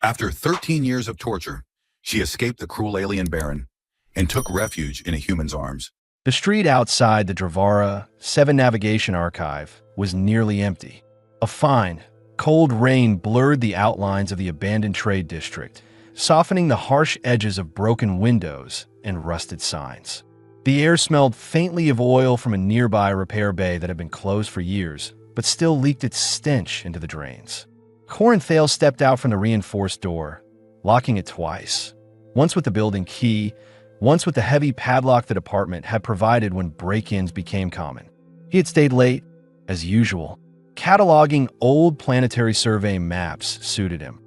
After 13 years of torture, she escaped the cruel alien Baron and took refuge in a human's arms. The street outside the Dravara 7 Navigation Archive was nearly empty. A fine, cold rain blurred the outlines of the abandoned trade district, softening the harsh edges of broken windows and rusted signs. The air smelled faintly of oil from a nearby repair bay that had been closed for years, but still leaked its stench into the drains. Corinthale stepped out from the reinforced door, locking it twice. Once with the building key, once with the heavy padlock the department had provided when break-ins became common. He had stayed late, as usual. Cataloging old planetary survey maps suited him.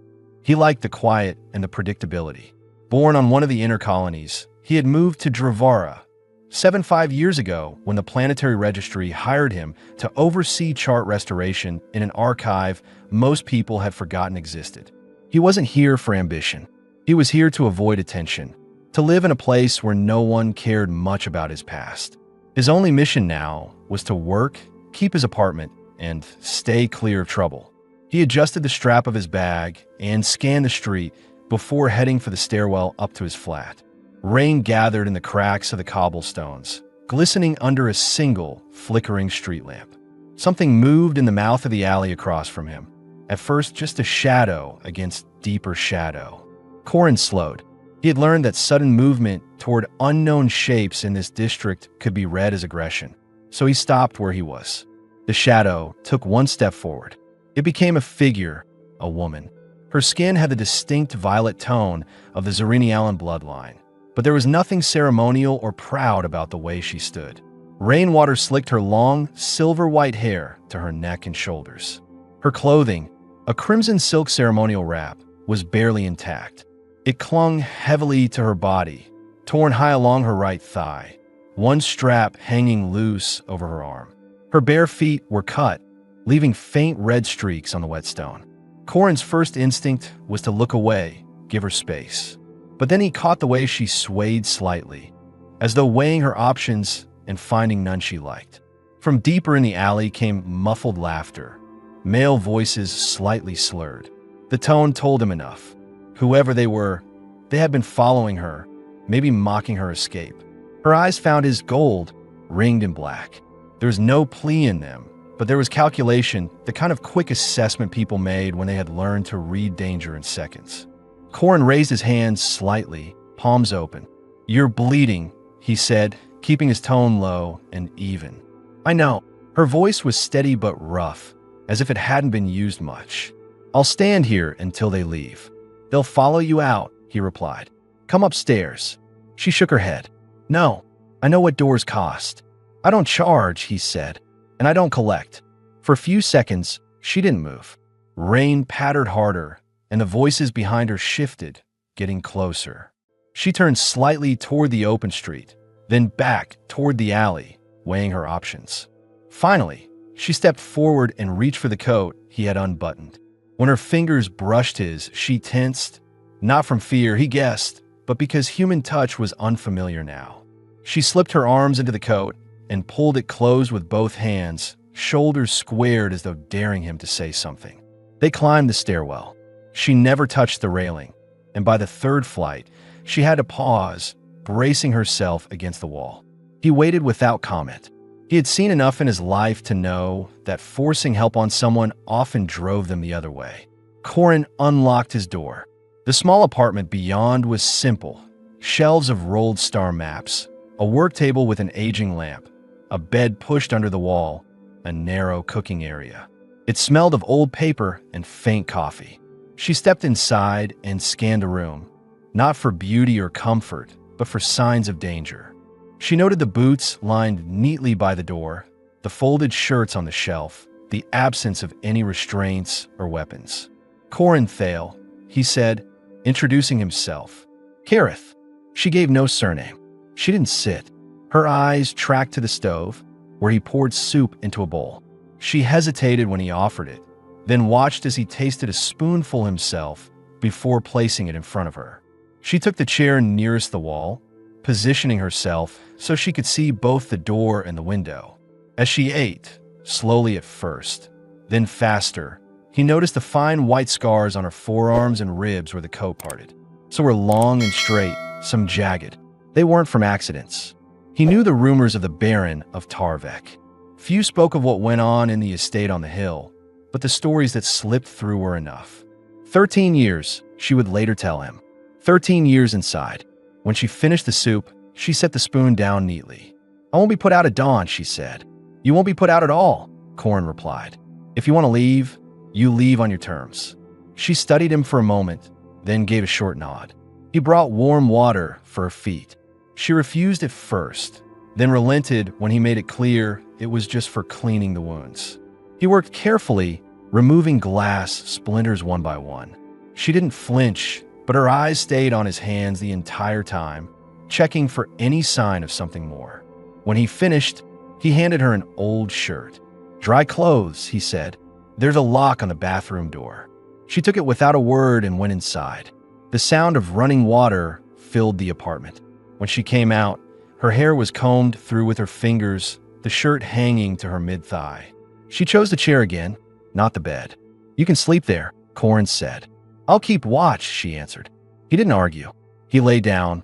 He liked the quiet and the predictability. Born on one of the inner colonies, he had moved to Dravara 5 years ago when the Planetary Registry hired him to oversee chart restoration in an archive most people had forgotten existed. He wasn't here for ambition. He was here to avoid attention, to live in a place where no one cared much about his past. His only mission now was to work, keep his apartment, and stay clear of trouble. He adjusted the strap of his bag and scanned the street before heading for the stairwell up to his flat. Rain gathered in the cracks of the cobblestones, glistening under a single, flickering street lamp. Something moved in the mouth of the alley across from him. At first, just a shadow against deeper shadow. Corin slowed. He had learned that sudden movement toward unknown shapes in this district could be read as aggression, so he stopped where he was. The shadow took one step forward. It became a figure, a woman. Her skin had the distinct violet tone of the Zerinialan bloodline, but there was nothing ceremonial or proud about the way she stood. Rainwater slicked her long, silver-white hair to her neck and shoulders. Her clothing, a crimson silk ceremonial wrap, was barely intact. It clung heavily to her body, torn high along her right thigh, one strap hanging loose over her arm. Her bare feet were cut, leaving faint red streaks on the whetstone. Corin's first instinct was to look away, give her space. But then he caught the way she swayed slightly, as though weighing her options and finding none she liked. From deeper in the alley came muffled laughter, male voices slightly slurred. The tone told him enough. Whoever they were, they had been following her, maybe mocking her escape. Her eyes found his gold, ringed in black. There was no plea in them, but there was calculation, the kind of quick assessment people made when they had learned to read danger in seconds. Corin raised his hands slightly, palms open. "You're bleeding," he said, keeping his tone low and even. "I know." Her voice was steady but rough, as if it hadn't been used much. "I'll stand here until they leave." "They'll follow you out," he replied. "Come upstairs." She shook her head. "No, I know what doors cost." "I don't charge," he said, "and I don't collect." For a few seconds, she didn't move. Rain pattered harder, and the voices behind her shifted, getting closer. She turned slightly toward the open street, then back toward the alley, weighing her options. Finally, she stepped forward and reached for the coat he had unbuttoned. When her fingers brushed his, she tensed, not from fear, he guessed, but because human touch was unfamiliar now. She slipped her arms into the coat and pulled it closed with both hands, shoulders squared as though daring him to say something. They climbed the stairwell. She never touched the railing, and by the third flight, she had to pause, bracing herself against the wall. He waited without comment. He had seen enough in his life to know that forcing help on someone often drove them the other way. Corin unlocked his door. The small apartment beyond was simple. Shelves of rolled star maps, a work table with an aging lamp, a bed pushed under the wall, a narrow cooking area. It smelled of old paper and faint coffee. She stepped inside and scanned the room, not for beauty or comfort, but for signs of danger. She noted the boots lined neatly by the door, the folded shirts on the shelf, the absence of any restraints or weapons. "Corinthale," he said, introducing himself. "Kareth." She gave no surname. She didn't sit. Her eyes tracked to the stove, where he poured soup into a bowl. She hesitated when he offered it, then watched as he tasted a spoonful himself before placing it in front of her. She took the chair nearest the wall, positioning herself so she could see both the door and the window. As she ate, slowly at first, then faster, He noticed the fine white scars on her forearms and ribs where the coat parted. Some were long and straight, some jagged. They weren't from accidents. He knew the rumors of the Baron of Tarvek. Few spoke of what went on in the estate on the hill, but the stories that slipped through were enough. 13 years, she would later tell him. 13 years inside. When she finished the soup, she set the spoon down neatly. "I won't be put out at dawn," she said. "You won't be put out at all," Corin replied. "If you want to leave, you leave on your terms." She studied him for a moment, then gave a short nod. He brought warm water for her feet. She refused at first, then relented when he made it clear it was just for cleaning the wounds. He worked carefully, removing glass splinters one by one. She didn't flinch, but her eyes stayed on his hands the entire time, checking for any sign of something more. When he finished, he handed her an old shirt. "Dry clothes," he said. "There's a lock on the bathroom door." She took it without a word and went inside. The sound of running water filled the apartment. When she came out, her hair was combed through with her fingers, the shirt hanging to her mid-thigh. She chose the chair again, not the bed. "You can sleep there," Corin said. "I'll keep watch," she answered. He didn't argue. He lay down,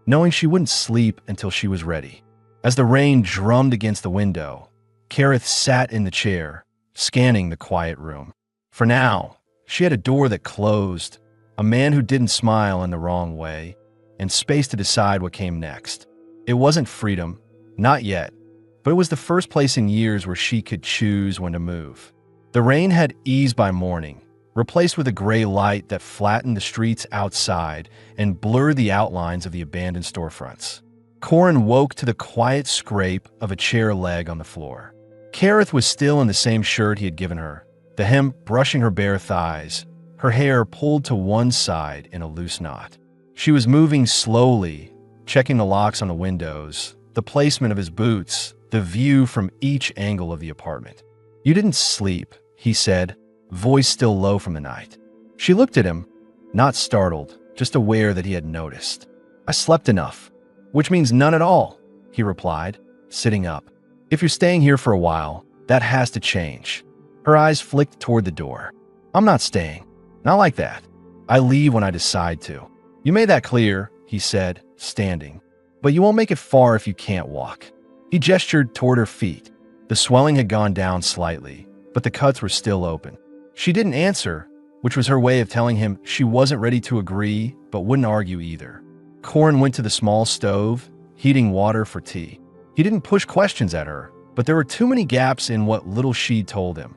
knowing she wouldn't sleep until she was ready. As the rain drummed against the window, Kareth sat in the chair, scanning the quiet room. For now, she had a door that closed, a man who didn't smile in the wrong way, and space to decide what came next. It wasn't freedom, not yet, but it was the first place in years where she could choose when to move. The rain had eased by morning, replaced with a gray light that flattened the streets outside and blurred the outlines of the abandoned storefronts. Corin woke to the quiet scrape of a chair leg on the floor. Kareth was still in the same shirt he had given her, the hem brushing her bare thighs, her hair pulled to one side in a loose knot. She was moving slowly, checking the locks on the windows, the placement of his boots, the view from each angle of the apartment. "You didn't sleep," he said, voice still low from the night. She looked at him, not startled, just aware that he had noticed. "I slept enough." "Which means none at all," he replied, sitting up. "If you're staying here for a while, that has to change." Her eyes flicked toward the door. "I'm not staying. Not like that. I leave when I decide to." "You made that clear," he said, standing. "But you won't make it far if you can't walk." He gestured toward her feet. The swelling had gone down slightly, but the cuts were still open. She didn't answer, which was her way of telling him she wasn't ready to agree, but wouldn't argue either. Corin went to the small stove, heating water for tea. He didn't push questions at her, but there were too many gaps in what little she told him.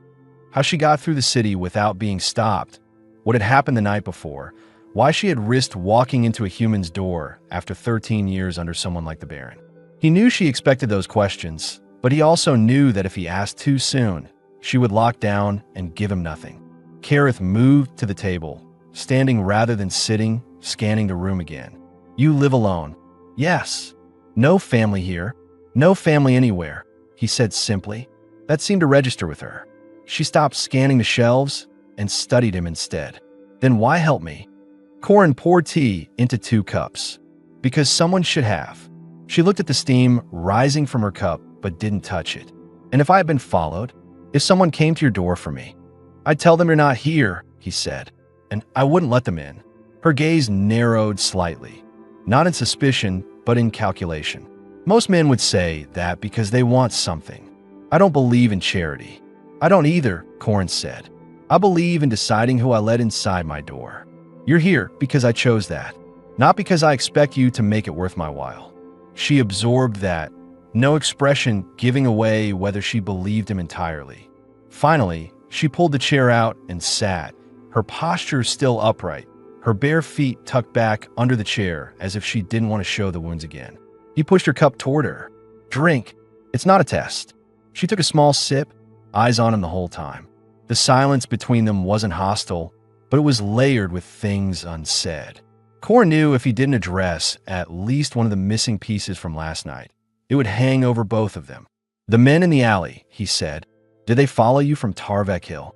How she got through the city without being stopped, what had happened the night before, why she had risked walking into a human's door after 13 years under someone like the Baron. He knew she expected those questions, but he also knew that if he asked too soon, she would lock down and give him nothing. Kareth moved to the table, standing rather than sitting, scanning the room again. "You live alone?" "Yes." "No family here?" "No family anywhere," he said simply. That seemed to register with her. She stopped scanning the shelves and studied him instead. "Then why help me?" Corin poured tea into 2 cups. "Because someone should have." She looked at the steam rising from her cup but didn't touch it. "And if I had been followed? If someone came to your door for me?" "I'd tell them you're not here," he said, "and I wouldn't let them in." Her gaze narrowed slightly, not in suspicion, but in calculation. Most men would say that because they want something. "I don't believe in charity." "I don't either," Corin said. "I believe in deciding who I let inside my door. You're here because I chose that, not because I expect you to make it worth my while." She absorbed that, no expression giving away whether she believed him entirely. Finally, she pulled the chair out and sat, her posture still upright, her bare feet tucked back under the chair as if she didn't want to show the wounds again. He pushed her cup toward her. "Drink. It's not a test." She took a small sip, eyes on him the whole time. The silence between them wasn't hostile, but it was layered with things unsaid. Corin knew if he didn't address at least one of the missing pieces from last night, it would hang over both of them. "The men in the alley," he said. "Did they follow you from Tarvek Hill?"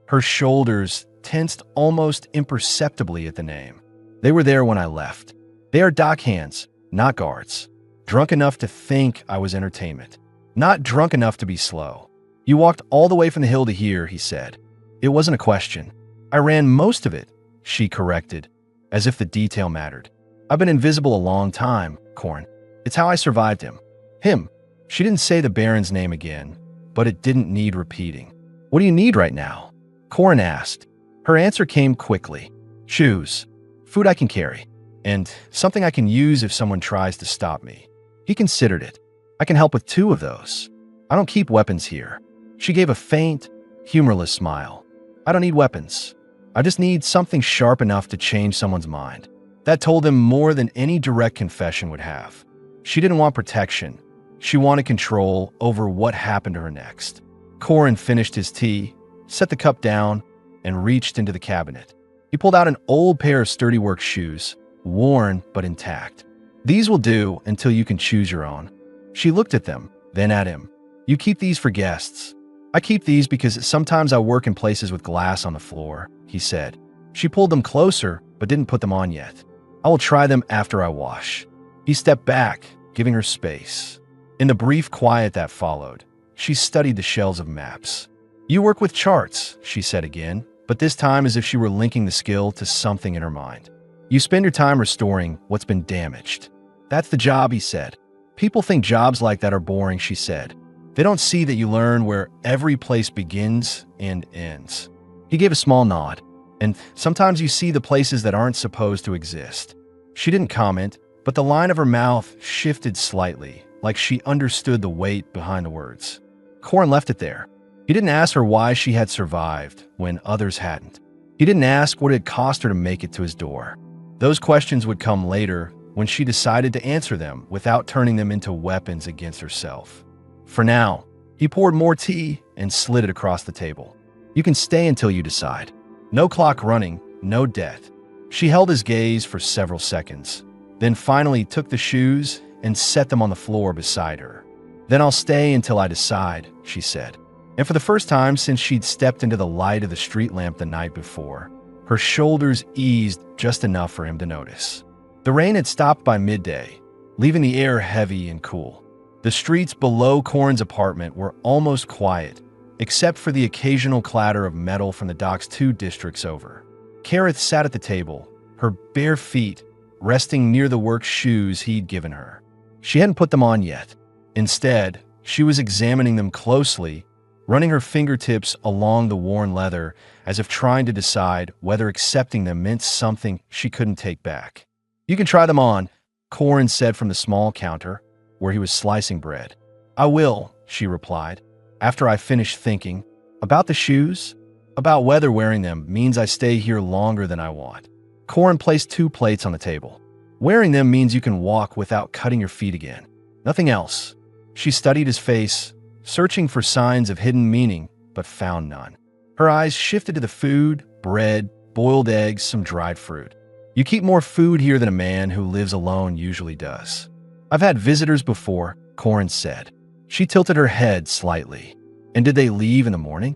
Her shoulders tensed almost imperceptibly at the name. "They were there when I left. They are dockhands, not guards. Drunk enough to think I was entertainment. Not drunk enough to be slow." "You walked all the way from the hill to here," he said. It wasn't a question. I ran most of it, she corrected, as if the detail mattered. I've been invisible a long time, Corn. It's how I survived him. Him. She didn't say the Baron's name again, but it didn't need repeating. What do you need right now? Corn asked. Her answer came quickly. Shoes. Food I can carry. And something I can use if someone tries to stop me. He considered it. I can help with 2 of those. I don't keep weapons here. She gave a faint, humorless smile. I don't need weapons. I just need something sharp enough to change someone's mind. That told him more than any direct confession would have. She didn't want protection. She wanted control over what happened to her next. Corin finished his tea, set the cup down, and reached into the cabinet. He pulled out an old pair of sturdy work shoes, worn but intact. These will do until you can choose your own. She looked at them, then at him. You keep these for guests. I keep these because sometimes I work in places with glass on the floor, he said. She pulled them closer, but didn't put them on yet. I will try them after I wash. He stepped back, giving her space. In the brief quiet that followed, she studied the shelves of maps. You work with charts, she said again, but this time as if she were linking the skill to something in her mind. You spend your time restoring what's been damaged. That's the job, he said. People think jobs like that are boring, she said. They don't see that you learn where every place begins and ends. He gave a small nod. And sometimes you see the places that aren't supposed to exist. She didn't comment, but the line of her mouth shifted slightly, like she understood the weight behind the words. Corin left it there. He didn't ask her why she had survived when others hadn't. He didn't ask what it had cost her to make it to his door. Those questions would come later when she decided to answer them without turning them into weapons against herself. For now, he poured more tea and slid it across the table. You can stay until you decide. No clock running, no death. She held his gaze for several seconds, then finally took the shoes and set them on the floor beside her. Then I'll stay until I decide, she said. And for the first time since she'd stepped into the light of the street lamp the night before, her shoulders eased just enough for him to notice. The rain had stopped by midday, leaving the air heavy and cool. The streets below Corin's apartment were almost quiet, except for the occasional clatter of metal from the dock's 2 districts over. Kareth sat at the table, her bare feet resting near the work shoes he'd given her. She hadn't put them on yet. Instead, she was examining them closely, running her fingertips along the worn leather as if trying to decide whether accepting them meant something she couldn't take back. You can try them on, Corin said from the small counter, where he was slicing bread. I will, she replied. After I finish thinking about the shoes, about whether wearing them means I stay here longer than I want. Corin placed 2 plates on the table. Wearing them means you can walk without cutting your feet again. Nothing else. She studied his face, searching for signs of hidden meaning, but found none. Her eyes shifted to the food, bread, boiled eggs, some dried fruit. You keep more food here than a man who lives alone usually does. I've had visitors before, Corin said. She tilted her head slightly. And did they leave in the morning?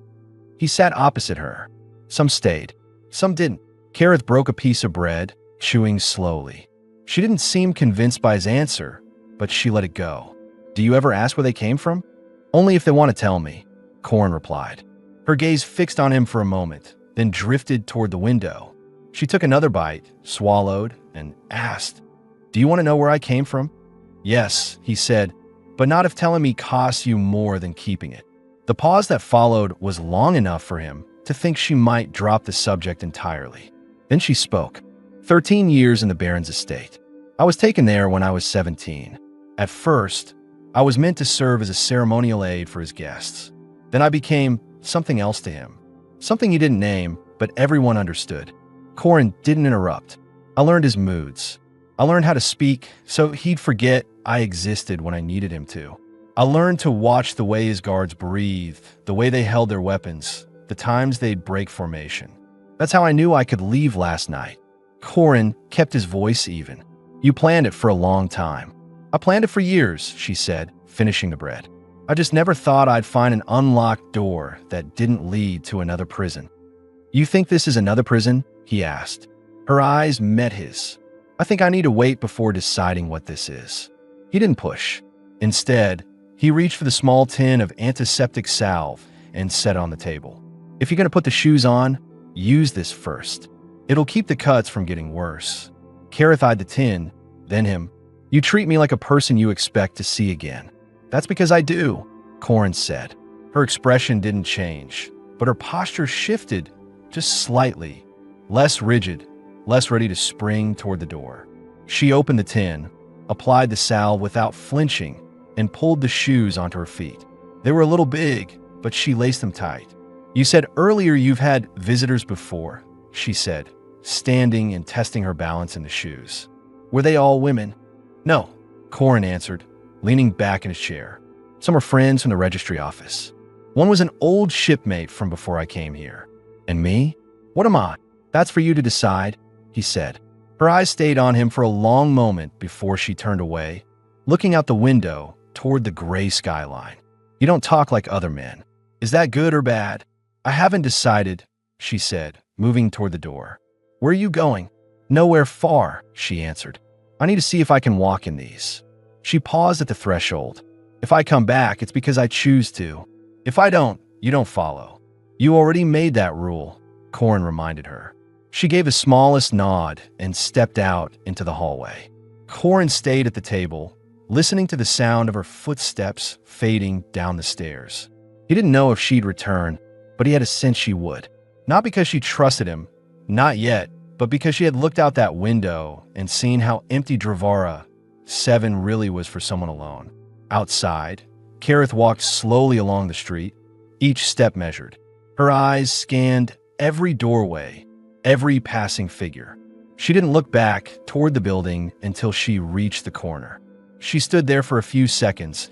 He sat opposite her. Some stayed. Some didn't. Kareth broke a piece of bread, chewing slowly. She didn't seem convinced by his answer, but she let it go. Do you ever ask where they came from? Only if they want to tell me, Corin replied. Her gaze fixed on him for a moment, then drifted toward the window. She took another bite, swallowed, and asked, Do you want to know where I came from? Yes, he said, but not if telling me costs you more than keeping it. The pause that followed was long enough for him to think she might drop the subject entirely. Then she spoke. 13 years in the Baron's estate. I was taken there when I was 17. At first, I was meant to serve as a ceremonial aide for his guests. Then I became something else to him. Something he didn't name, but everyone understood. Corin didn't interrupt. I learned his moods. I learned how to speak so he'd forget I existed when I needed him to. I learned to watch the way his guards breathed, the way they held their weapons, the times they'd break formation. That's how I knew I could leave last night. Corin kept his voice even. You planned it for a long time. I planned it for years, she said, finishing the bread. I just never thought I'd find an unlocked door that didn't lead to another prison. You think this is another prison? He asked. Her eyes met his. I think I need to wait before deciding what this is. He didn't push. Instead, he reached for the small tin of antiseptic salve and set it on the table. If you're going to put the shoes on, use this first. It'll keep the cuts from getting worse. Kareth eyed the tin, then him. You treat me like a person you expect to see again. That's because I do, Corin said. Her expression didn't change, but her posture shifted just slightly, less rigid, less ready to spring toward the door. She opened the tin, applied the salve without flinching, and pulled the shoes onto her feet. They were a little big, but she laced them tight. You said earlier you've had visitors before, she said, standing and testing her balance in the shoes. Were they all women? No, Corin answered, leaning back in his chair. Some were friends from the registry office. One was an old shipmate from before I came here. And me? What am I? That's for you to decide, he said. Her eyes stayed on him for a long moment before she turned away, looking out the window toward the gray skyline. You don't talk like other men. Is that good or bad? I haven't decided, she said, moving toward the door. Where are you going? Nowhere far, she answered. I need to see if I can walk in these. She paused at the threshold. If I come back, it's because I choose to. If I don't, you don't follow. You already made that rule, Corin reminded her. She gave the smallest nod and stepped out into the hallway. Corin stayed at the table, listening to the sound of her footsteps fading down the stairs. He didn't know if she'd return, but he had a sense she would. Not because she trusted him, not yet, but because she had looked out that window and seen how empty Dravara 7 really was for someone alone. Outside, Kareth walked slowly along the street, each step measured. Her eyes scanned every doorway, every passing figure. She didn't look back toward the building until she reached the corner. She stood there for a few seconds,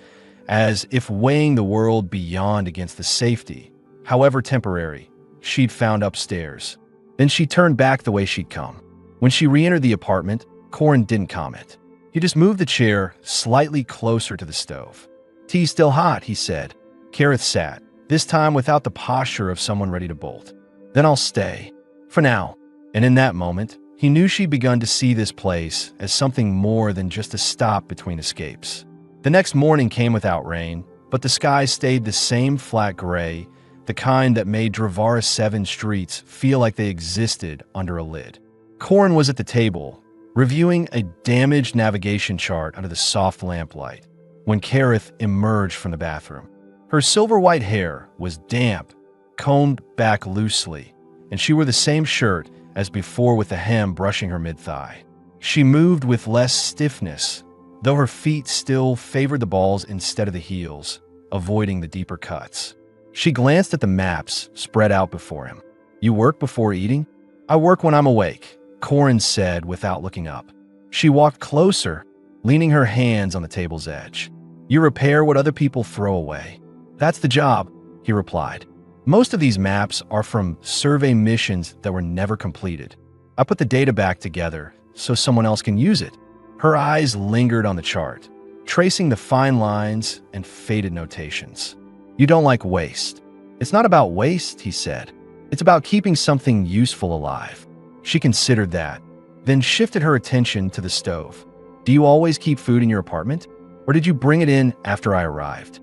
as if weighing the world beyond against the safety, however temporary, she'd found upstairs. Then she turned back the way she'd come. When she re-entered the apartment, Corin didn't comment. He just moved the chair slightly closer to the stove. Tea's still hot, he said. Kareth sat, this time without the posture of someone ready to bolt. Then I'll stay. For now. And in that moment, he knew she'd begun to see this place as something more than just a stop between escapes. The next morning came without rain, but the sky stayed the same flat gray, the kind that made Dravara 7 streets feel like they existed under a lid. Corin was at the table, reviewing a damaged navigation chart under the soft lamplight, when Kareth emerged from the bathroom. Her silver-white hair was damp, combed back loosely, and she wore the same shirt as before with the hem brushing her mid-thigh. She moved with less stiffness, though her feet still favored the balls instead of the heels, avoiding the deeper cuts. She glanced at the maps spread out before him. You work before eating? I work when I'm awake, Corin said without looking up. She walked closer, leaning her hands on the table's edge. You repair what other people throw away. That's the job, he replied. Most of these maps are from survey missions that were never completed. I put the data back together so someone else can use it. Her eyes lingered on the chart, tracing the fine lines and faded notations. You don't like waste. It's not about waste, he said. It's about keeping something useful alive. She considered that, then shifted her attention to the stove. Do you always keep food in your apartment? Or did you bring it in after I arrived?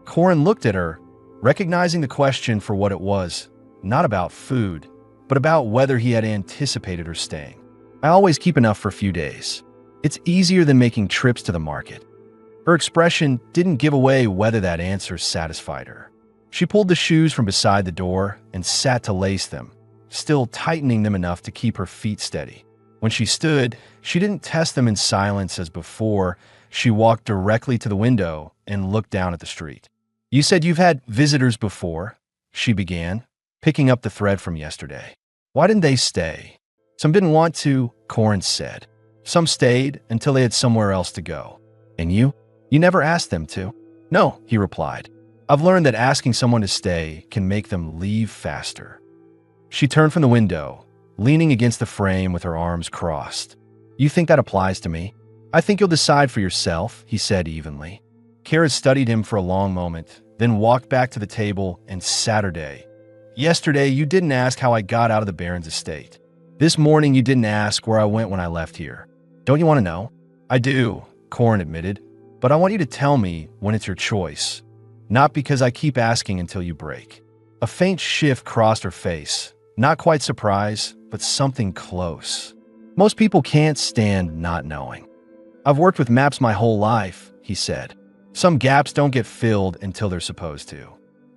Corin looked at her, recognizing the question for what it was, not about food, but about whether he had anticipated her staying. I always keep enough for a few days. It's easier than making trips to the market. Her expression didn't give away whether that answer satisfied her. She pulled the shoes from beside the door and sat to lace them, still tightening them enough to keep her feet steady. When she stood, she didn't test them in silence as before. She walked directly to the window and looked down at the street. You said you've had visitors before, she began, picking up the thread from yesterday. Why didn't they stay? Some didn't want to, Corin said. Some stayed until they had somewhere else to go. And you? You never asked them to. No, he replied. I've learned that asking someone to stay can make them leave faster. She turned from the window, leaning against the frame with her arms crossed. You think that applies to me? I think you'll decide for yourself, he said evenly. Kareth studied him for a long moment, then walked back to the table and Saturday. Yesterday, you didn't ask how I got out of the Baron's estate. This morning, you didn't ask where I went when I left here. Don't you want to know? I do, Corin admitted. But I want you to tell me when it's your choice, not because I keep asking until you break. A faint shift crossed her face. Not quite surprise, but something close. Most people can't stand not knowing. I've worked with maps my whole life, he said. Some gaps don't get filled until they're supposed to.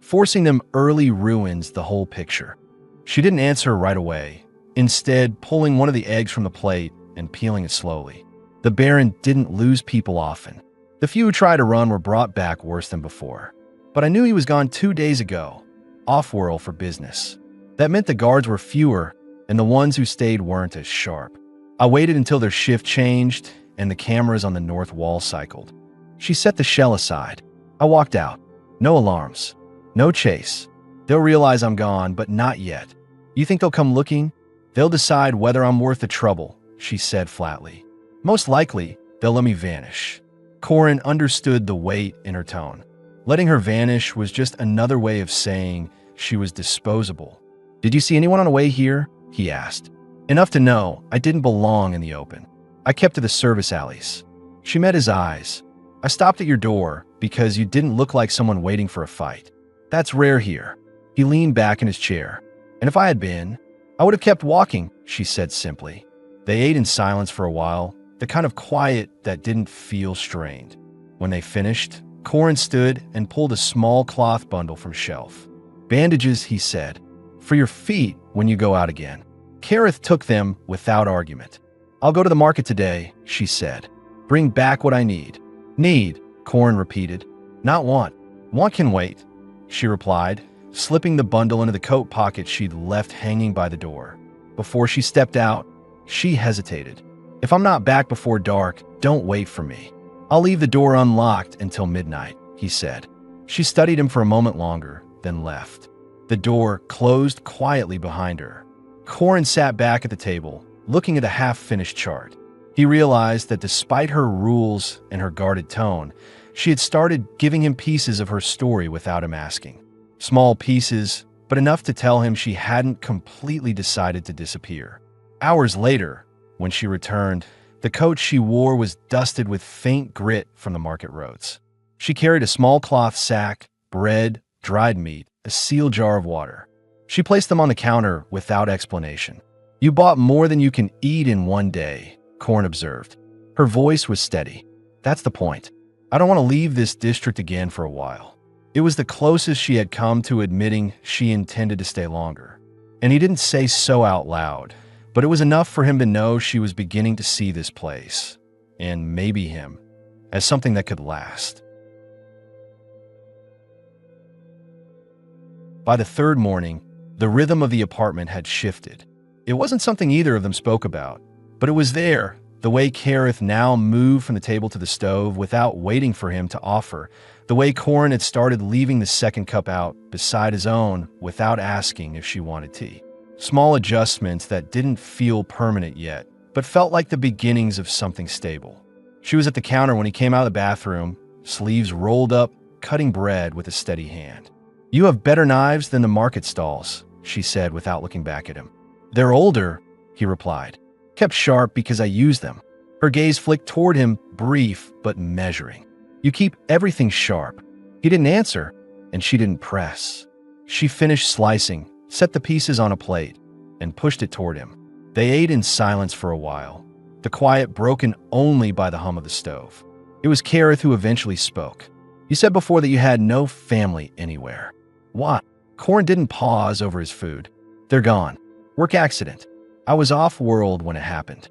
Forcing them early ruins the whole picture. She didn't answer right away, instead pulling one of the eggs from the plate and peeling it slowly. The Baron didn't lose people often. The few who tried to run were brought back worse than before. But I knew he was gone 2 days ago, off-world for business. That meant the guards were fewer, and the ones who stayed weren't as sharp. I waited until their shift changed, and the cameras on the north wall cycled. She set the shell aside. I walked out. No alarms. No chase. They'll realize I'm gone, but not yet. You think they'll come looking? They'll decide whether I'm worth the trouble, she said flatly. Most likely, they'll let me vanish. Corin understood the weight in her tone. Letting her vanish was just another way of saying she was disposable. Did you see anyone on the way here? He asked. Enough to know I didn't belong in the open. I kept to the service alleys. She met his eyes. I stopped at your door because you didn't look like someone waiting for a fight. That's rare here. He leaned back in his chair. And if I had been, I would have kept walking, she said simply. They ate in silence for a while, the kind of quiet that didn't feel strained. When they finished, Corin stood and pulled a small cloth bundle from shelf. Bandages, he said, for your feet when you go out again. Kareth took them without argument. I'll go to the market today, she said. Bring back what I need. Need, Corin repeated. Not want. Want can wait, she replied, slipping the bundle into the coat pocket she'd left hanging by the door. Before she stepped out, she hesitated. If I'm not back before dark, don't wait for me. I'll leave the door unlocked until midnight, he said. She studied him for a moment longer, then left. The door closed quietly behind her. Corin sat back at the table, looking at the half-finished chart. He realized that despite her rules and her guarded tone, she had started giving him pieces of her story without him asking. Small pieces, but enough to tell him she hadn't completely decided to disappear. Hours later, when she returned, the coat she wore was dusted with faint grit from the market roads. She carried a small cloth sack, bread, dried meat, a sealed jar of water. She placed them on the counter without explanation. You bought more than you can eat in one day, Corin observed. Her voice was steady. That's the point. I don't want to leave this district again for a while. It was the closest she had come to admitting she intended to stay longer. And he didn't say so out loud, but it was enough for him to know she was beginning to see this place, and maybe him, as something that could last. By the third morning, the rhythm of the apartment had shifted. It wasn't something either of them spoke about, but it was there, the way Kareth now moved from the table to the stove without waiting for him to offer, the way Corin had started leaving the second cup out beside his own without asking if she wanted tea. Small adjustments that didn't feel permanent yet, but felt like the beginnings of something stable. She was at the counter when he came out of the bathroom, sleeves rolled up, cutting bread with a steady hand. You have better knives than the market stalls, she said without looking back at him. They're older, he replied. Kept sharp because I use them. Her gaze flicked toward him, brief but measuring. You keep everything sharp. He didn't answer, and she didn't press. She finished slicing, set the pieces on a plate, and pushed it toward him. They ate in silence for a while, the quiet broken only by the hum of the stove. It was Kareth who eventually spoke. You said before that you had no family anywhere. What? Corin didn't pause over his food. They're gone. Work accident. I was off-world when it happened.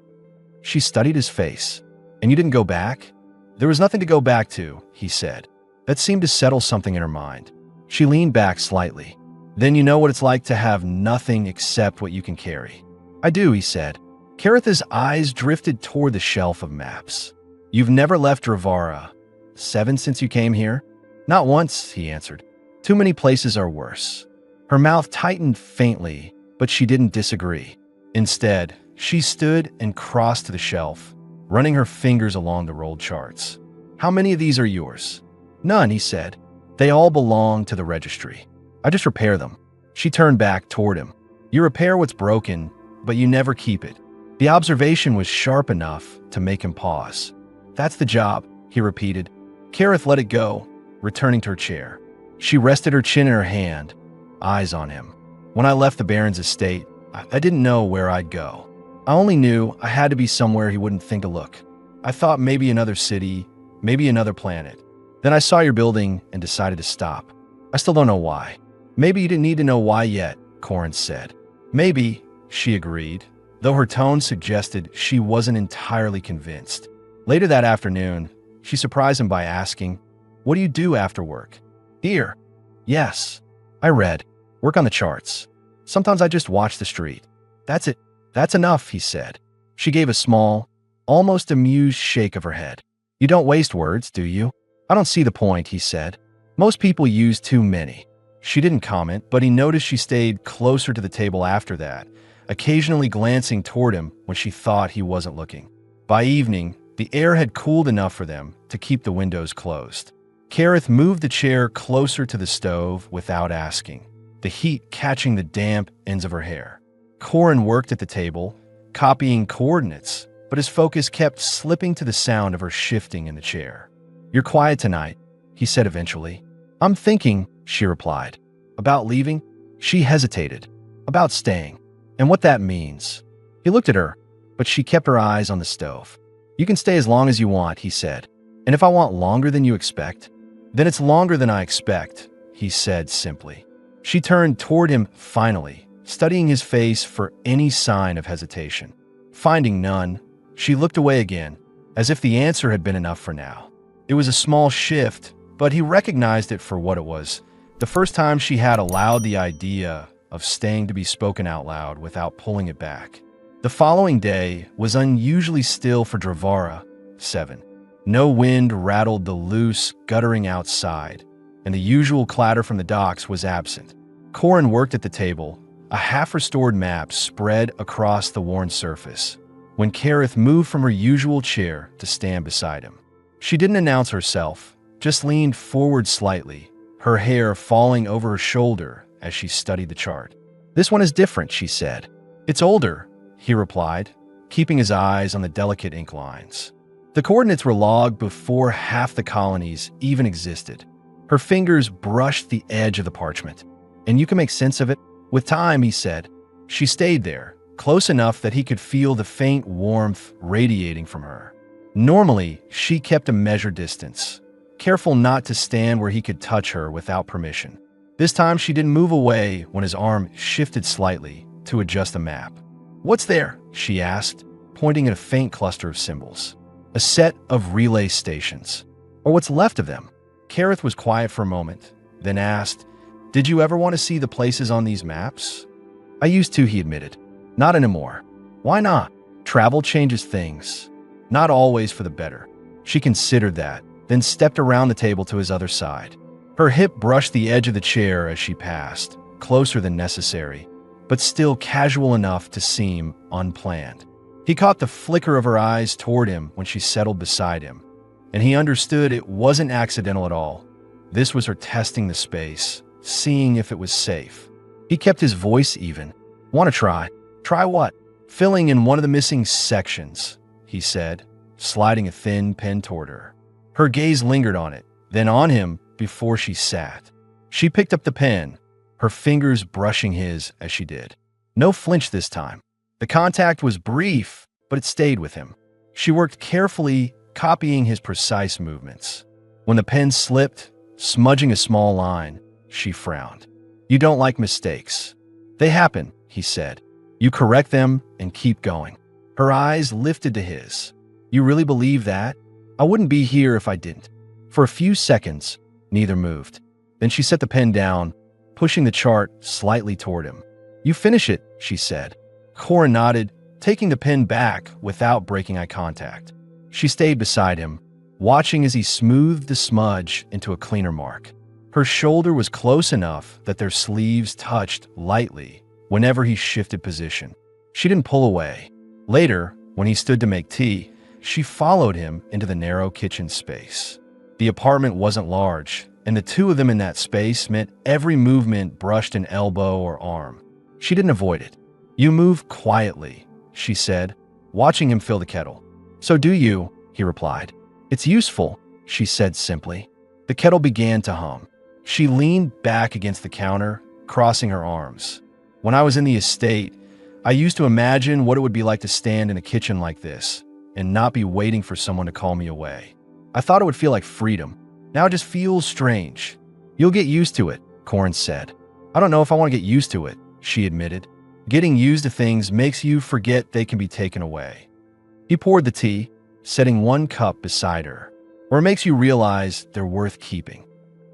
She studied his face. And you didn't go back? There was nothing to go back to, he said. That seemed to settle something in her mind. She leaned back slightly. Then you know what it's like to have nothing except what you can carry. I do, he said. Kareth's eyes drifted toward the shelf of maps. You've never left Dravara. 7 since you came here? Not once, he answered. Too many places are worse. Her mouth tightened faintly, but she didn't disagree. Instead, she stood and crossed to the shelf, running her fingers along the rolled charts. How many of these are yours? None, he said. They all belong to the registry. I just repair them. She turned back toward him. You repair what's broken, but you never keep it. The observation was sharp enough to make him pause. That's the job, he repeated. Kareth let it go, returning to her chair. She rested her chin in her hand. eyes on him. When I left the Baron's estate, I didn't know where I'd go. I only knew I had to be somewhere he wouldn't think to look. I thought maybe another city, maybe another planet. Then I saw your building and decided to stop. I still don't know why. Maybe you didn't need to know why yet, Corin said. Maybe, she agreed, though her tone suggested she wasn't entirely convinced. Later that afternoon, she surprised him by asking, "What do you do after work?" "Here." "Yes." "I read. Work on the charts. Sometimes I just watch the street." "That's it. That's enough," he said. She gave a small, almost amused shake of her head. "You don't waste words, do you?" "I don't see the point," he said. "Most people use too many." She didn't comment, but he noticed she stayed closer to the table after that, occasionally glancing toward him when she thought he wasn't looking. By evening, the air had cooled enough for them to keep the windows closed. Kareth moved the chair closer to the stove without asking, the heat catching the damp ends of her hair. Corin worked at the table, copying coordinates, but his focus kept slipping to the sound of her shifting in the chair. "You're quiet tonight," he said eventually. "I'm thinking," she replied. "About leaving?" She hesitated. "About staying. And what that means." He looked at her, but she kept her eyes on the stove. "You can stay as long as you want," he said. "And if I want longer than you expect?" "Then it's longer than I expect," he said simply. She turned toward him finally, studying his face for any sign of hesitation. Finding none, she looked away again, as if the answer had been enough for now. It was a small shift, but he recognized it for what it was. The first time she had allowed the idea of staying to be spoken out loud without pulling it back. The following day was unusually still for Dravara 7. No wind rattled the loose, guttering outside, and the usual clatter from the docks was absent. Corin worked at the table, a half-restored map spread across the worn surface, when Kareth moved from her usual chair to stand beside him. She didn't announce herself, just leaned forward slightly, her hair falling over her shoulder as she studied the chart. "This one is different," she said. "It's older," he replied, keeping his eyes on the delicate ink lines. The coordinates were logged before half the colonies even existed. Her fingers brushed the edge of the parchment. "And you can make sense of it with time," he said. She stayed there, close enough that he could feel the faint warmth radiating from her. Normally, she kept a measured distance, careful not to stand where he could touch her without permission. This time, she didn't move away when his arm shifted slightly to adjust the map. "What's there?" she asked, pointing at a faint cluster of symbols. "A set of relay stations, or what's left of them." Kareth was quiet for a moment, then asked, "Did you ever want to see the places on these maps?" "I used to," he admitted. "Not anymore." "Why not?" "Travel changes things. Not always for the better." She considered that, then stepped around the table to his other side. Her hip brushed the edge of the chair as she passed, closer than necessary, but still casual enough to seem unplanned. He caught the flicker of her eyes toward him when she settled beside him, and he understood it wasn't accidental at all. This was her testing the space, seeing if it was safe. He kept his voice even. "Want to try?" "Try what?" "Filling in one of the missing sections," he said, sliding a thin pen toward her. Her gaze lingered on it, then on him before she sat. She picked up the pen, her fingers brushing his as she did. No flinch this time. The contact was brief, but it stayed with him. She worked carefully, copying his precise movements. When the pen slipped, smudging a small line, she frowned. "You don't like mistakes." "They happen," he said. "You correct them and keep going." Her eyes lifted to his. "You really believe that?" "I wouldn't be here if I didn't." For a few seconds, neither moved. Then she set the pen down, pushing the chart slightly toward him. "You finish it," she said. Corin nodded, taking the pen back without breaking eye contact. She stayed beside him, watching as he smoothed the smudge into a cleaner mark. Her shoulder was close enough that their sleeves touched lightly whenever he shifted position. She didn't pull away. Later, when he stood to make tea, she followed him into the narrow kitchen space. The apartment wasn't large, and the two of them in that space meant every movement brushed an elbow or arm. She didn't avoid it. "You move quietly," she said, watching him fill the kettle. "So do you," he replied. "It's useful," she said simply. The kettle began to hum. She leaned back against the counter, crossing her arms. When I was in the estate, I used to imagine what it would be like to stand in a kitchen like this and not be waiting for someone to call me away. I thought it would feel like freedom. Now it just feels strange. You'll get used to it, Corin said. I don't know if I want to get used to it, she admitted. Getting used to things makes you forget they can be taken away. He poured the tea, setting one cup beside her. Or it makes you realize they're worth keeping.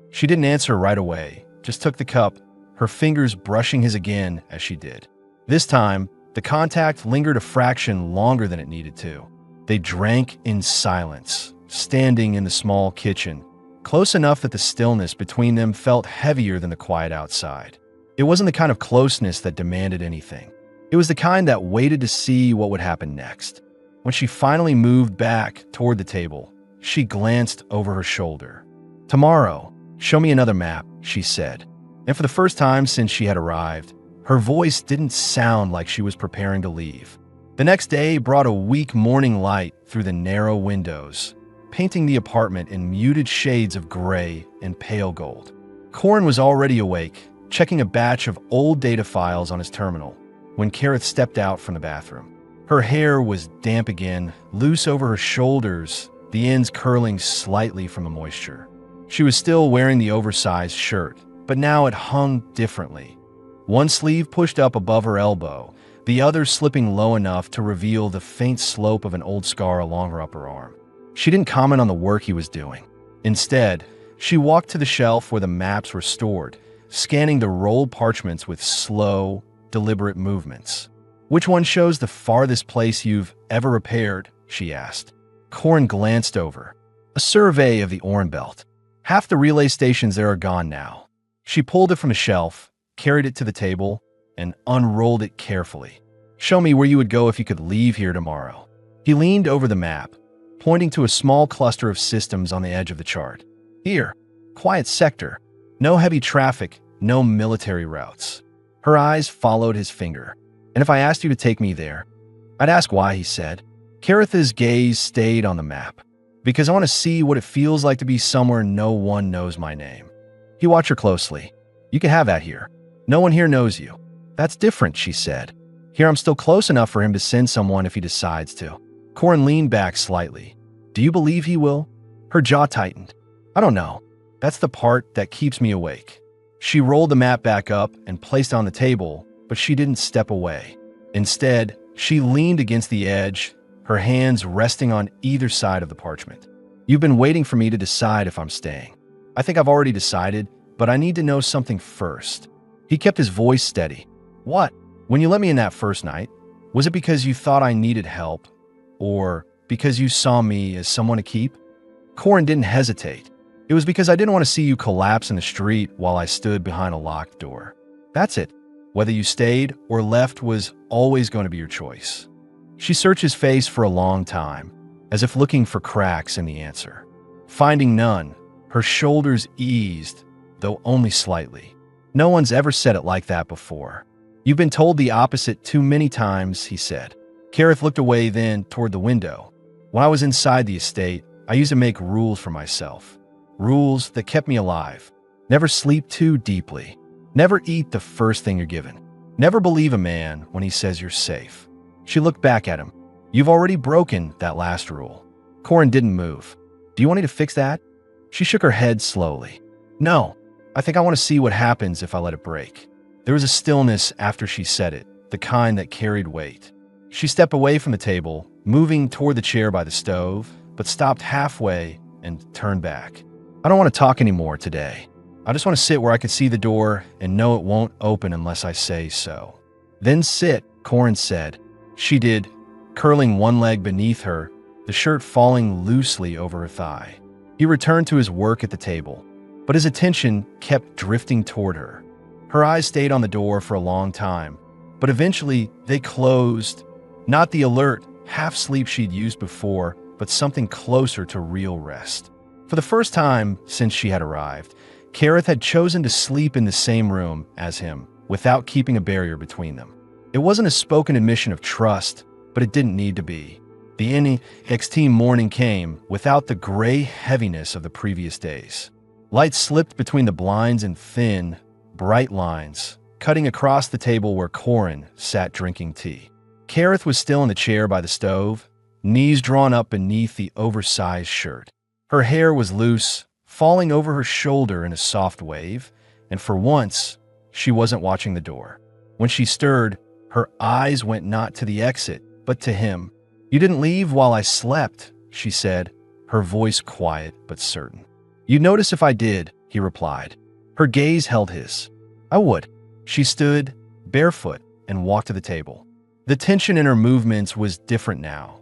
She didn't answer right away, just took the cup, her fingers brushing his again as she did. This time, the contact lingered a fraction longer than it needed to. They drank in silence, standing in the small kitchen, close enough that the stillness between them felt heavier than the quiet outside. It wasn't the kind of closeness that demanded anything. It was the kind that waited to see what would happen next. When she finally moved back toward the table, she glanced over her shoulder. "Tomorrow, show me another map," she said. And for the first time since she had arrived, her voice didn't sound like she was preparing to leave. The next day brought a weak morning light through the narrow windows, painting the apartment in muted shades of gray and pale gold. Corin was already awake, checking a batch of old data files on his terminal, when Kareth stepped out from the bathroom. Her hair was damp again, loose over her shoulders, the ends curling slightly from the moisture. She was still wearing the oversized shirt, but now it hung differently. One sleeve pushed up above her elbow, the other slipping low enough to reveal the faint slope of an old scar along her upper arm. She didn't comment on the work he was doing. Instead, she walked to the shelf where the maps were stored, scanning the rolled parchments with slow, deliberate movements. "Which one shows the farthest place you've ever repaired?" she asked. Corin glanced over. A survey of the Orin Belt. Half the relay stations there are gone now. She pulled it from the shelf, carried it to the table, and unrolled it carefully. "Show me where you would go if you could leave here tomorrow." He leaned over the map, pointing to a small cluster of systems on the edge of the chart. "Here, quiet sector. No heavy traffic, no military routes." Her eyes followed his finger. "And if I asked you to take me there?" "I'd ask why," he said. Kareth's gaze stayed on the map. "Because I want to see what it feels like to be somewhere no one knows my name." He watched her closely. "You can have that here. No one here knows you." "That's different," she said. "Here I'm still close enough for him to send someone if he decides to." Corin leaned back slightly. "Do you believe he will?" Her jaw tightened. "I don't know. That's the part that keeps me awake." She rolled the map back up and placed it on the table, but she didn't step away. Instead, she leaned against the edge, her hands resting on either side of the parchment. "You've been waiting for me to decide if I'm staying. I think I've already decided, but I need to know something first." He kept his voice steady. "What? When you let me in that first night, was it because you thought I needed help, or because you saw me as someone to keep?" Corin didn't hesitate. "It was because I didn't want to see you collapse in the street while I stood behind a locked door. That's it. Whether you stayed or left was always going to be your choice." She searched his face for a long time, as if looking for cracks in the answer. Finding none, her shoulders eased, though only slightly. "No one's ever said it like that before. You've been told the opposite too many times," he said. Kareth looked away then toward the window. "When I was inside the estate, I used to make rules for myself. Rules that kept me alive. Never sleep too deeply. Never eat the first thing you're given. Never believe a man when he says you're safe." She looked back at him. "You've already broken that last rule." Corin didn't move. "Do you want me to fix that?" She shook her head slowly. "No, I think I want to see what happens if I let it break." There was a stillness after she said it, the kind that carried weight. She stepped away from the table, moving toward the chair by the stove, but stopped halfway and turned back. "I don't want to talk anymore today. I just want to sit where I can see the door and know it won't open unless I say so." "Then sit," Corin said. She did, curling one leg beneath her, the shirt falling loosely over her thigh. He returned to his work at the table, but his attention kept drifting toward her. Her eyes stayed on the door for a long time, but eventually they closed. Not the alert, half-sleep she'd used before, but something closer to real rest. For the first time since she had arrived, Kareth had chosen to sleep in the same room as him, without keeping a barrier between them. It wasn't a spoken admission of trust, but it didn't need to be. The NXT morning came without the gray heaviness of the previous days. Light slipped between the blinds in thin, bright lines, cutting across the table where Corin sat drinking tea. Kareth was still in the chair by the stove, knees drawn up beneath the oversized shirt. Her hair was loose, falling over her shoulder in a soft wave, and for once, she wasn't watching the door. When she stirred, her eyes went not to the exit, but to him. "You didn't leave while I slept," she said, her voice quiet but certain. "You'd notice if I did," he replied. Her gaze held his. "I would." She stood, barefoot, and walked to the table. The tension in her movements was different now.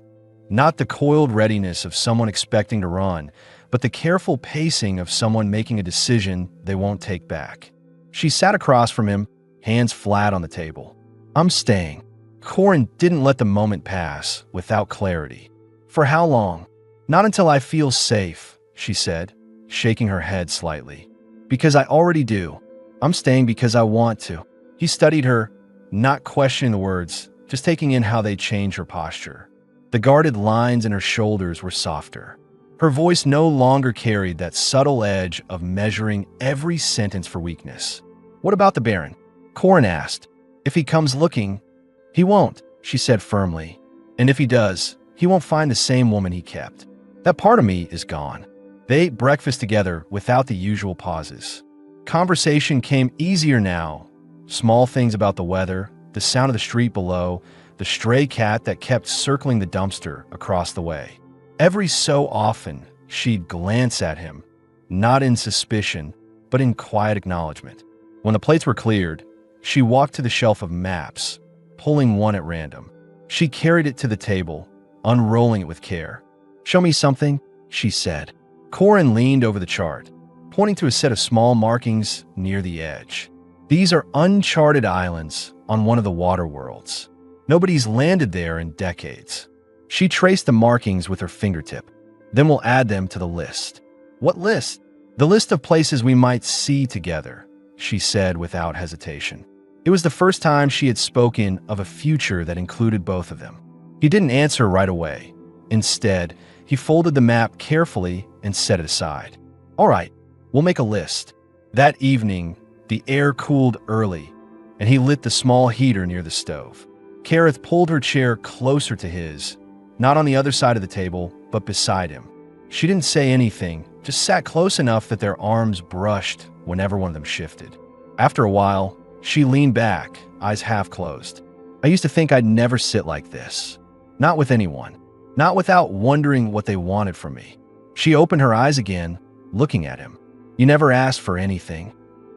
Not the coiled readiness of someone expecting to run, but the careful pacing of someone making a decision they won't take back. She sat across from him, hands flat on the table. "I'm staying." Corin didn't let the moment pass without clarity. "For how long?" "Not until I feel safe," she said, shaking her head slightly. "Because I already do. I'm staying because I want to." He studied her, not questioning the words, just taking in how they changed her posture. The guarded lines in her shoulders were softer. Her voice no longer carried that subtle edge of measuring every sentence for weakness. "What about the Baron?" Corin asked. "If he comes looking..." "He won't," she said firmly. "And if he does, he won't find the same woman he kept. That part of me is gone." They ate breakfast together without the usual pauses. Conversation came easier now. Small things about the weather, the sound of the street below, the stray cat that kept circling the dumpster across the way. Every so often, she'd glance at him, not in suspicion, but in quiet acknowledgement. When the plates were cleared, she walked to the shelf of maps, pulling one at random. She carried it to the table, unrolling it with care. "Show me something," she said. Corin leaned over the chart, pointing to a set of small markings near the edge. "These are uncharted islands on one of the water worlds. Nobody's landed there in decades." She traced the markings with her fingertip. "Then we'll add them to the list." "What list?" "The list of places we might see together," she said without hesitation. It was the first time she had spoken of a future that included both of them. He didn't answer right away. Instead, he folded the map carefully and set it aside. "All right, we'll make a list." That evening, the air cooled early, and he lit the small heater near the stove. Kareth pulled her chair closer to his, not on the other side of the table, but beside him. She didn't say anything, just sat close enough that their arms brushed whenever one of them shifted. After a while, she leaned back, eyes half closed. "I used to think I'd never sit like this. Not with anyone. Not without wondering what they wanted from me." She opened her eyes again, looking at him. "You never asked for anything."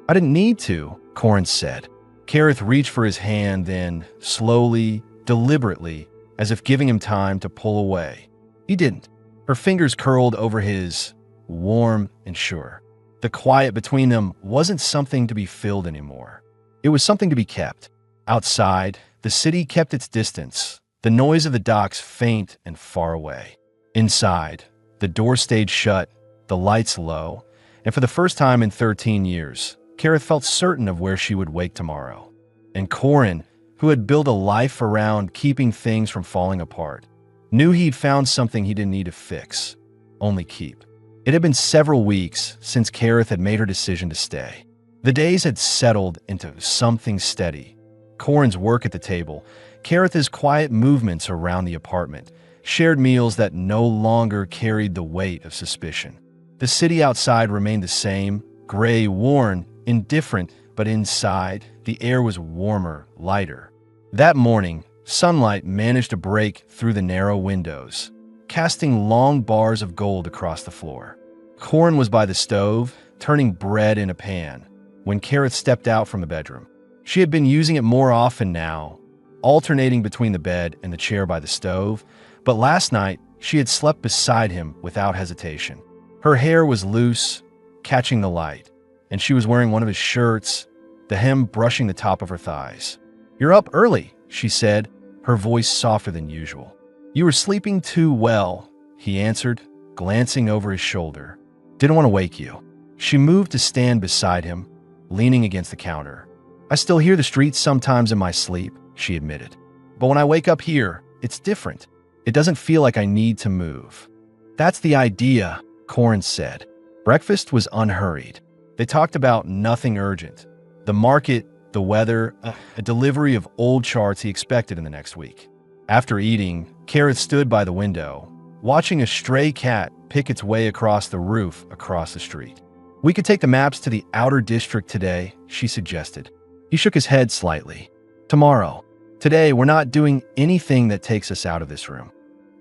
"I didn't need to," Corin said. Kareth reached for his hand, then, slowly, deliberately, as if giving him time to pull away. He didn't. Her fingers curled over his, warm and sure. The quiet between them wasn't something to be filled anymore. It was something to be kept. Outside, the city kept its distance, the noise of the docks faint and far away. Inside, the door stayed shut, the lights low, and for the first time in 13 years, Kareth felt certain of where she would wake tomorrow. And Corin, who had built a life around keeping things from falling apart, knew he'd found something he didn't need to fix, only keep. It had been several weeks since Kareth had made her decision to stay. The days had settled into something steady. Corin's work at the table, Kareth's quiet movements around the apartment, shared meals that no longer carried the weight of suspicion. The city outside remained the same, gray, worn, indifferent, but inside, the air was warmer, lighter. That morning, sunlight managed to break through the narrow windows, casting long bars of gold across the floor. Corin was by the stove, turning bread in a pan, when Kareth stepped out from the bedroom. She had been using it more often now, alternating between the bed and the chair by the stove, but last night she had slept beside him without hesitation. Her hair was loose, catching the light, and she was wearing one of his shirts, the hem brushing the top of her thighs. "You're up early," she said, her voice softer than usual. "You were sleeping too well," he answered, glancing over his shoulder. "Didn't want to wake you." She moved to stand beside him, leaning against the counter. "I still hear the streets sometimes in my sleep," she admitted. "But when I wake up here, it's different. It doesn't feel like I need to move." "That's the idea," Corin said. Breakfast was unhurried. They talked about nothing urgent, The market, the weather, a delivery of old charts he expected in the next week. After eating, Kareth stood by the window, watching a stray cat pick its way across the roof across the street. "We could take the maps to the outer district today," she suggested. He shook his head slightly. "Tomorrow. Today, we're not doing anything that takes us out of this room."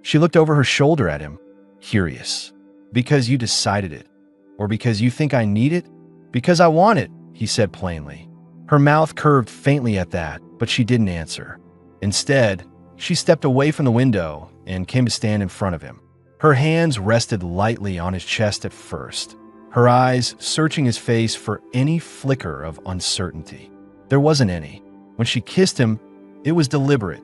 She looked over her shoulder at him, curious. "Because you decided it? Or because you think I need it?" "Because I want it," he said plainly. Her mouth curved faintly at that, but she didn't answer. Instead, she stepped away from the window and came to stand in front of him. Her hands rested lightly on his chest at first, her eyes searching his face for any flicker of uncertainty. There wasn't any. When she kissed him, it was deliberate.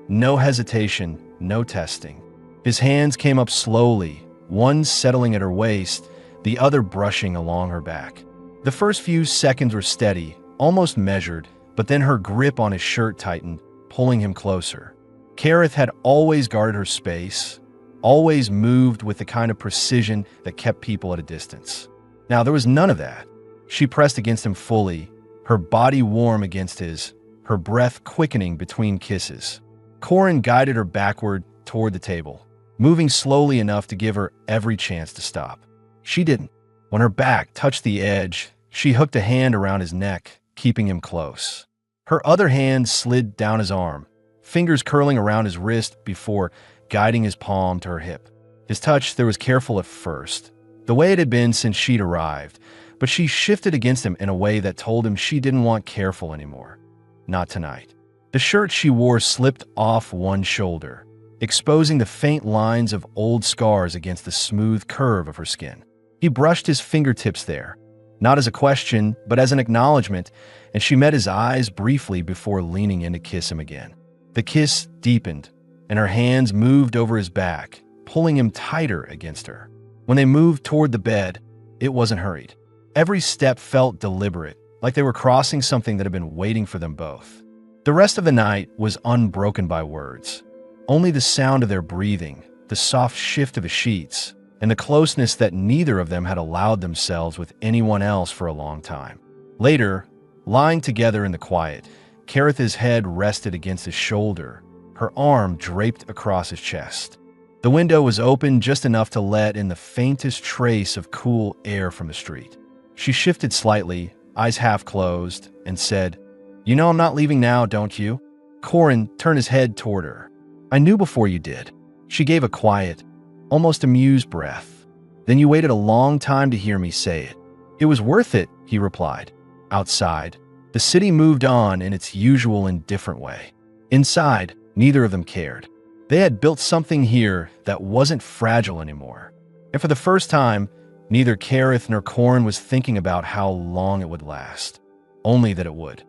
No hesitation, no testing. His hands came up slowly, one settling at her waist, the other brushing along her back. The first few seconds were steady, almost measured, but then her grip on his shirt tightened, pulling him closer. Kareth had always guarded her space, always moved with the kind of precision that kept people at a distance. Now there was none of that. She pressed against him fully, her body warm against his, her breath quickening between kisses. Corin guided her backward toward the table, moving slowly enough to give her every chance to stop. She didn't. When her back touched the edge, she hooked a hand around his neck, keeping him close. Her other hand slid down his arm, fingers curling around his wrist before guiding his palm to her hip. His touch there was careful at first, the way it had been since she'd arrived, but she shifted against him in a way that told him she didn't want careful anymore. Not tonight. The shirt she wore slipped off one shoulder, exposing the faint lines of old scars against the smooth curve of her skin. He brushed his fingertips there, not as a question, but as an acknowledgement, and she met his eyes briefly before leaning in to kiss him again. The kiss deepened, and her hands moved over his back, pulling him tighter against her. When they moved toward the bed, it wasn't hurried. Every step felt deliberate, like they were crossing something that had been waiting for them both. The rest of the night was unbroken by words. Only the sound of their breathing, the soft shift of the sheets, and the closeness that neither of them had allowed themselves with anyone else for a long time. Later, lying together in the quiet, Kareth's head rested against his shoulder, her arm draped across his chest. The window was open just enough to let in the faintest trace of cool air from the street. She shifted slightly, eyes half closed, and said, "You know I'm not leaving now, don't you?" Corin turned his head toward her. "I knew before you did." She gave a quiet, almost amused breath. "Then you waited a long time to hear me say it." "It was worth it," he replied. Outside, the city moved on in its usual indifferent way. Inside, neither of them cared. They had built something here that wasn't fragile anymore. And for the first time, neither Kareth nor Corin was thinking about how long it would last. Only that it would.